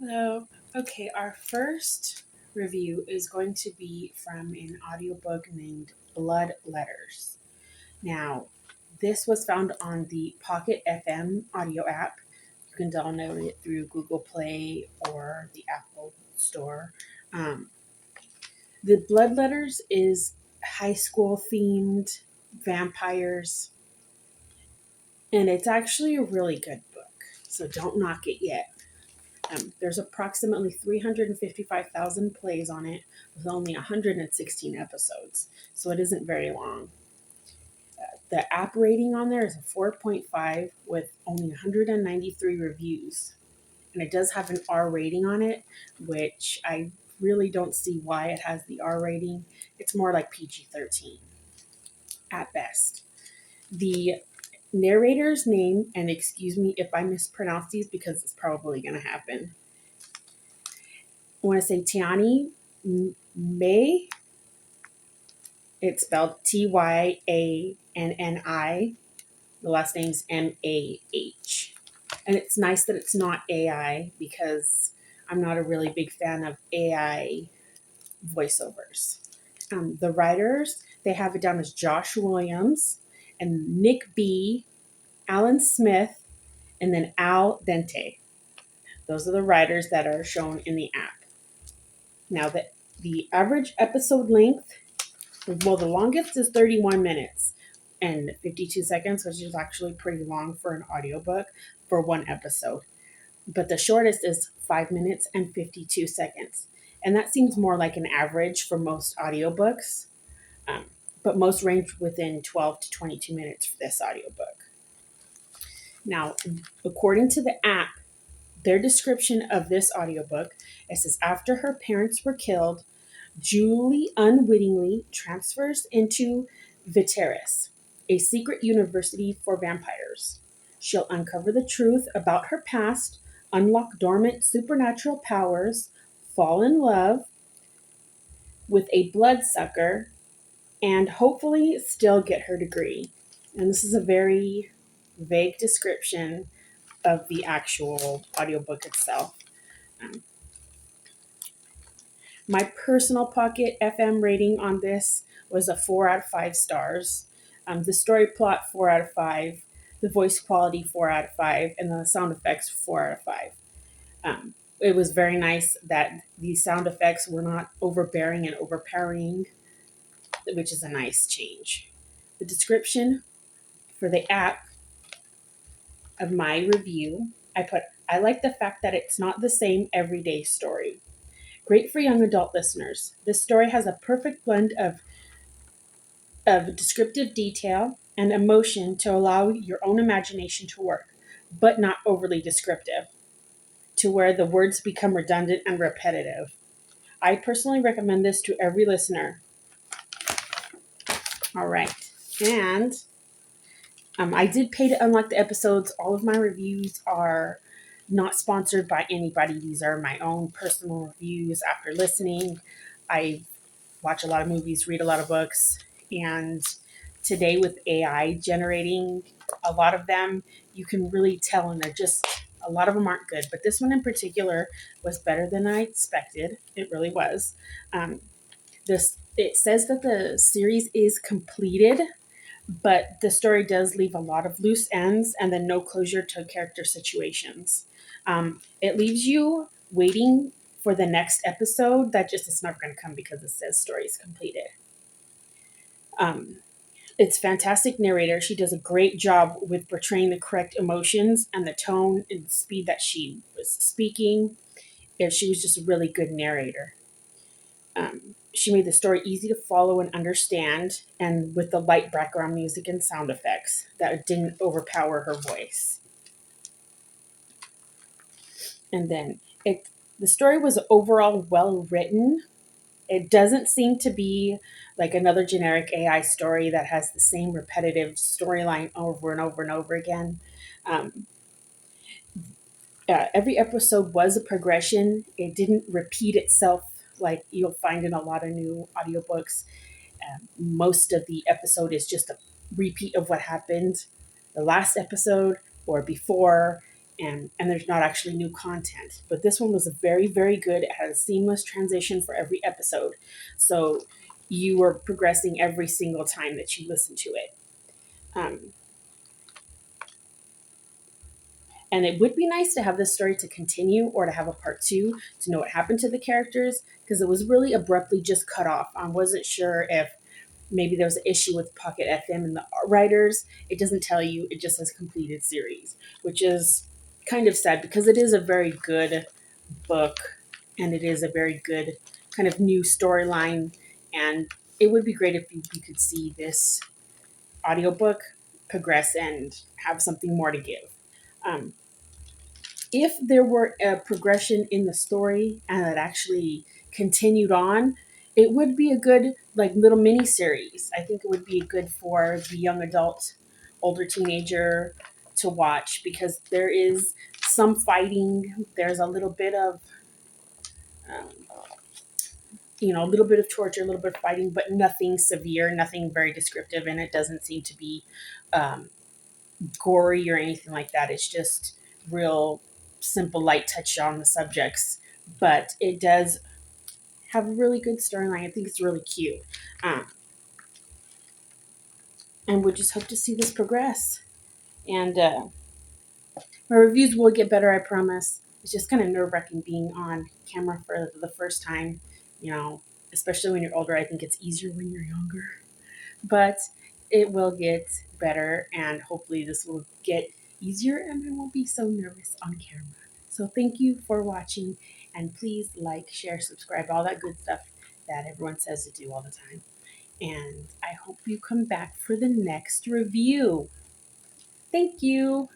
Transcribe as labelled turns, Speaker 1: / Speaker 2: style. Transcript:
Speaker 1: Hello. Okay, our first review is going to be from an audiobook named Blood Letters. Now, this was found on the Pocket FM audio app. You can download it through Google Play or the Apple Store. Um, the Blood Letters is high school themed vampires, and it's actually a really good book. So don't knock it yet. There's approximately 355,000 plays on it with only 116 episodes, so it isn't very long. The app rating on there is a 4.5 with only 193 reviews. And it does have an R rating on it, which I really don't see why it has the R rating. It's more like PG-13 at best. The narrator's name, and excuse me if I mispronounce these because it's probably going to happen. I want to say Tiani May. It's spelled Tyanni. The last name's Mah. And it's nice that it's not AI because I'm not a really big fan of AI voiceovers. The writers, they have it down as Josh Williams and Nick B., Alan Smith, and then Al Dente. Those are the writers that are shown in the app. Now, the average episode length, well, the longest is 31 minutes and 52 seconds, which is actually pretty long for an audiobook for one episode. But the shortest is 5 minutes and 52 seconds. And that seems more like an average for most audiobooks. Um, but most range within 12 to 22 minutes for this audiobook. Now, according to the app, their description of this audiobook, it says after her parents were killed, Julie unwittingly transfers into Viteris, a secret university for vampires. She'll uncover the truth about her past, unlock dormant supernatural powers, fall in love with a bloodsucker, and hopefully still get her degree. And this is a very vague description of the actual audiobook itself. Um, My personal Pocket FM rating on this was a 4 out of 5 stars. The story plot, 4 out of 5. The voice quality, 4 out of 5. And the sound effects, 4 out of 5. It was very nice that these sound effects were not overbearing and overpowering, which is a nice change. The description for the app of my review, I like the fact that it's not the same everyday story. Great for young adult listeners. This story has a perfect blend of descriptive detail and emotion to allow your own imagination to work, but not overly descriptive, to where the words become redundant and repetitive. I personally recommend this to every listener. All right. And I did pay to unlock the episodes. All of my reviews are not sponsored by anybody. These are my own personal reviews after listening. I watch a lot of movies, read a lot of books, and today with AI generating a lot of them, you can really tell, and they're just a lot of them aren't good. But this one in particular was better than I expected. It really was. Um, this it says that the series is completed, but the story does leave a lot of loose ends and then no closure to character situations. It leaves you waiting for the next episode that just is never going to come because it says story is completed. Um, it's fantastic narrator. She does a great job with portraying the correct emotions and the tone and the speed that she was speaking. And she was just a really good narrator. She made the story easy to follow and understand, and with the light background music and sound effects that didn't overpower her voice. And then the story was overall well written. It doesn't seem to be like another generic AI story that has the same repetitive storyline over and over and over again. Um, every episode was a progression. It didn't repeat itself like you'll find in a lot of new audiobooks. Most of the episode is just a repeat of what happened the last episode or before, and there's not actually new content. But this one was very, very good. It had a seamless transition for every episode. So you were progressing every single time that you listened to it. Um, and it would be nice to have this story to continue or to have a part two to know what happened to the characters because it was really abruptly just cut off. I wasn't sure if maybe there was an issue with Pocket FM and the writers. It doesn't tell you, it just says completed series, which is kind of sad because it is a very good book and it is a very good kind of new storyline. And it would be great if you could see this audiobook progress and have something more to give. Um, if there were a progression in the story and it actually continued on, it would be a good like little mini series. I think it would be good for the young adult, older teenager to watch because there is some fighting. There's a little bit of um, a little bit of torture, a little bit of fighting, but nothing severe, nothing very descriptive, and it doesn't seem to be um, gory or anything like that. It's just real simple, light touch on the subjects, but it does have a really good storyline. I think it's really cute, um, and we just hope to see this progress. And my reviews will get better, I promise. It's just kind of nerve wracking being on camera for the first time, you know, especially when you're older. I think it's easier when you're younger, but it will get better, and hopefully, this will get easier and I won't be so nervous on camera. So, thank you for watching, and please like, share, subscribe, all that good stuff that everyone says to do all the time. And I hope you come back for the next review. Thank you.